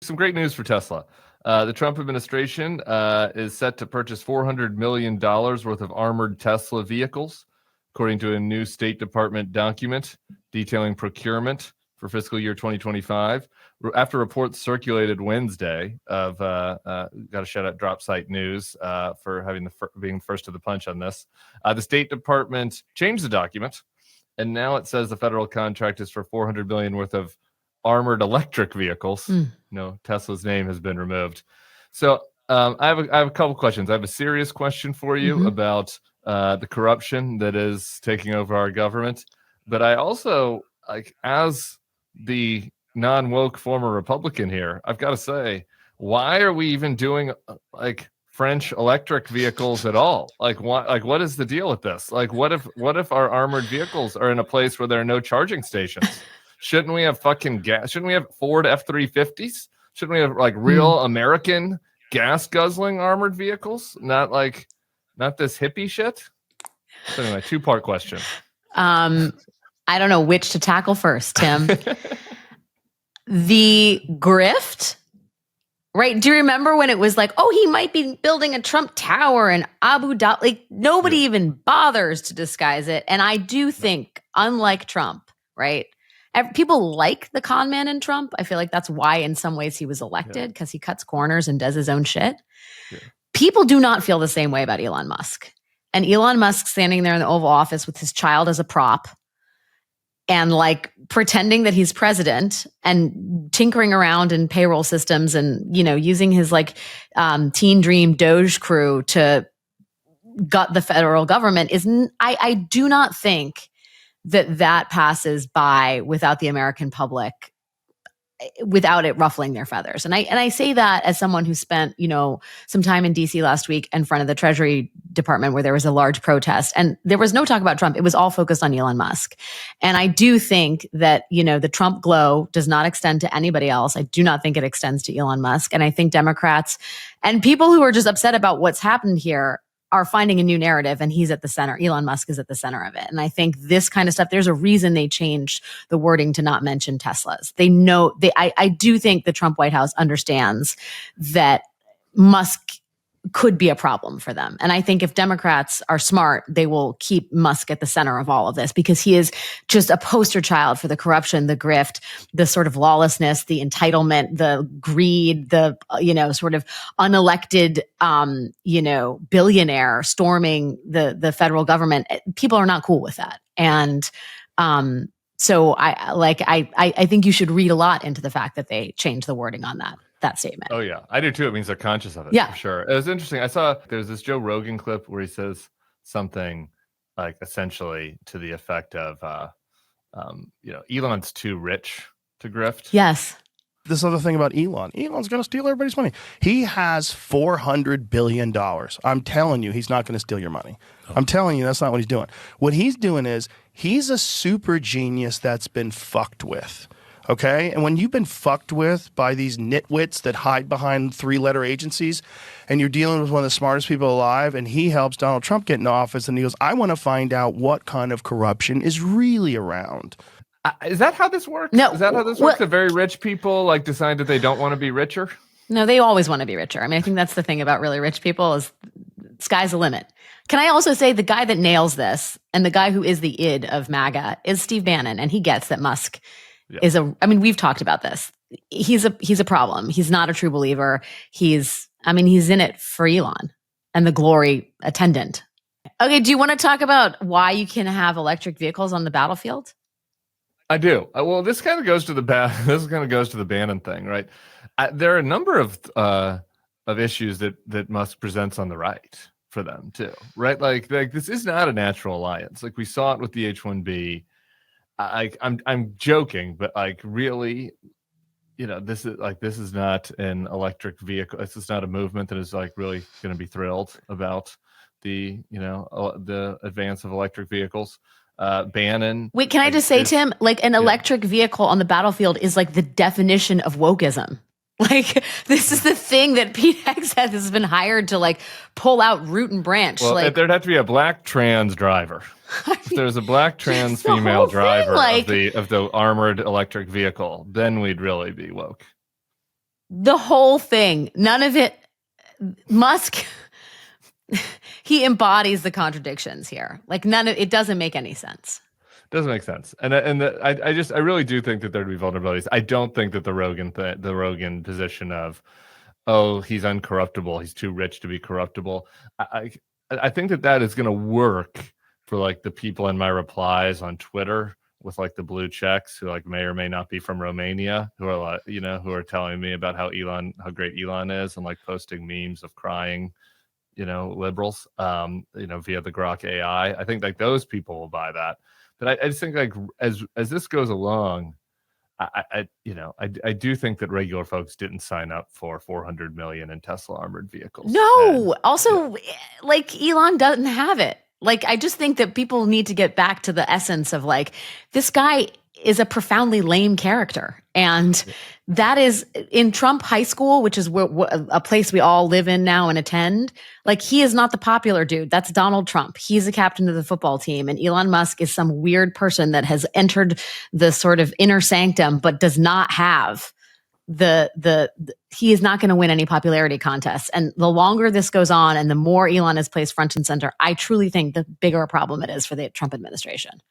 Some great news for Tesla. The Trump administration is set to purchase $400 million worth of armored Tesla vehicles, according to a new State Department document detailing procurement for fiscal year 2025. After reports circulated Wednesday of, got to shout out Drop Site News for having being first to the punch on this. The State Department changed the document, and now it says the federal contract is for $400 million worth of armored electric vehicles. No, Tesla's name has been removed. So I have a couple questions. I have a serious question for you about the corruption that is taking over our government. But I also, like, as the non-woke former Republican here, I've got to say, why are we even doing like French electric vehicles at all? Like, what is the deal with this? Like, what if our armored vehicles are in a place where there are no charging stations? Shouldn't we have fucking gas? Shouldn't we have Ford F-350s? Shouldn't we have like real American gas guzzling armored vehicles? Not this hippie shit. So anyway, 2-part question. I don't know which to tackle first, Tim. The grift, right? Do you remember when it was like, oh, he might be building a Trump Tower in Abu Dhabi? Like, nobody even bothers to disguise it. And I do think, unlike Trump, right? People like the con man in Trump. I feel like that's why in some ways he was elected, because he cuts corners and does his own shit. Yeah. People do not feel the same way about Elon Musk. And Elon Musk standing there in the Oval Office with his child as a prop and like pretending that he's president and tinkering around in payroll systems and, you know, using his like teen dream Doge crew to gut the federal government I do not think that passes by without the American public, without it ruffling their feathers. And I say that as someone who spent, you know, some time in DC last week in front of the Treasury Department where there was a large protest and there was no talk about Trump. It was all focused on Elon Musk. And I do think that, you know, the Trump glow does not extend to anybody else. I do not think it extends to Elon Musk. And I think Democrats and people who are just upset about what's happened here are finding a new narrative, and he's at the center. Elon Musk is at the center of it. And I think this kind of stuff, there's a reason they changed the wording to not mention Teslas. They know, I do think the Trump White House understands that Musk could be a problem for them. And I think if Democrats are smart, they will keep Musk at the center of all of this because he is just a poster child for the corruption, the grift, the sort of lawlessness, the entitlement, the greed, the, you know, sort of unelected, you know, billionaire storming the federal government. People are not cool with that. And, so I think you should read a lot into the fact that they changed the wording on that statement. Oh yeah, I do too. It means they're conscious of it. Yeah, for sure. It was interesting. I saw there's this Joe Rogan clip where he says something like essentially to the effect of, you know, Elon's too rich to grift. Yes. This other thing about Elon's going to steal everybody's money. He has $400 billion. I'm telling you, he's not going to steal your money. I'm telling you, that's not what he's doing. What he's doing is he's a super genius that's been fucked with. Okay? And when you've been fucked with by these nitwits that hide behind 3-letter agencies and you're dealing with one of the smartest people alive and he helps Donald Trump get in office and he goes, I want to find out what kind of corruption is really around. Is that how this works? No. Is that how this works? The very rich people like decide that they don't want to be richer? No, they always want to be richer. I mean, I think that's the thing about really rich people is sky's the limit. Can I also say the guy that nails this and the guy who is the id of MAGA is Steve Bannon, and he gets that Musk is I mean, we've talked about this. He's a problem. He's not a true believer. He's in it for Elon and the glory attendant. Okay. Do you want to talk about why you can have electric vehicles on the battlefield? I do. Well, this kind of goes to the Bannon thing, right? There are a number of issues that Musk presents on the right for them too, right? Like this is not a natural alliance. Like we saw it with the H-1B. I'm joking, but like really, you know, this is not an electric vehicle. This is not a movement that is like really going to be thrilled about the advance of electric vehicles. Bannon. Wait, can I just say, Tim, like an electric vehicle on the battlefield is like the definition of wokeism. Like this is the thing that Pete Hegseth has been hired to like pull out root and branch. Well, like there'd have to be a black trans driver. If there's a black trans female driver of the armored electric vehicle, then we'd really be woke. The whole thing, none of it. Musk, he embodies the contradictions here. Like none of it doesn't make any sense. Doesn't make sense. And I really do think that there'd be vulnerabilities. I don't think that the Rogan position of, oh, he's uncorruptible, he's too rich to be corruptible. I think that is going to work for like the people in my replies on Twitter with like the blue checks who like may or may not be from Romania, who are like, who are telling me about how great Elon is, and like posting memes of crying, liberals, via the Grok AI. I think like those people will buy that. But I just think like as this goes along, I do think that regular folks didn't sign up for 400 million in Tesla armored vehicles. No, like Elon doesn't have it. Like, I just think that people need to get back to the essence of like, this guy is a profoundly lame character. And that is in Trump High School, which is a place we all live in now and attend. Like, he is not the popular dude. That's Donald Trump. He's the captain of the football team. And Elon Musk is some weird person that has entered the sort of inner sanctum, but does not have he is not going to win any popularity contests. And the longer this goes on and the more Elon is placed front and center, I truly think the bigger a problem it is for the Trump administration.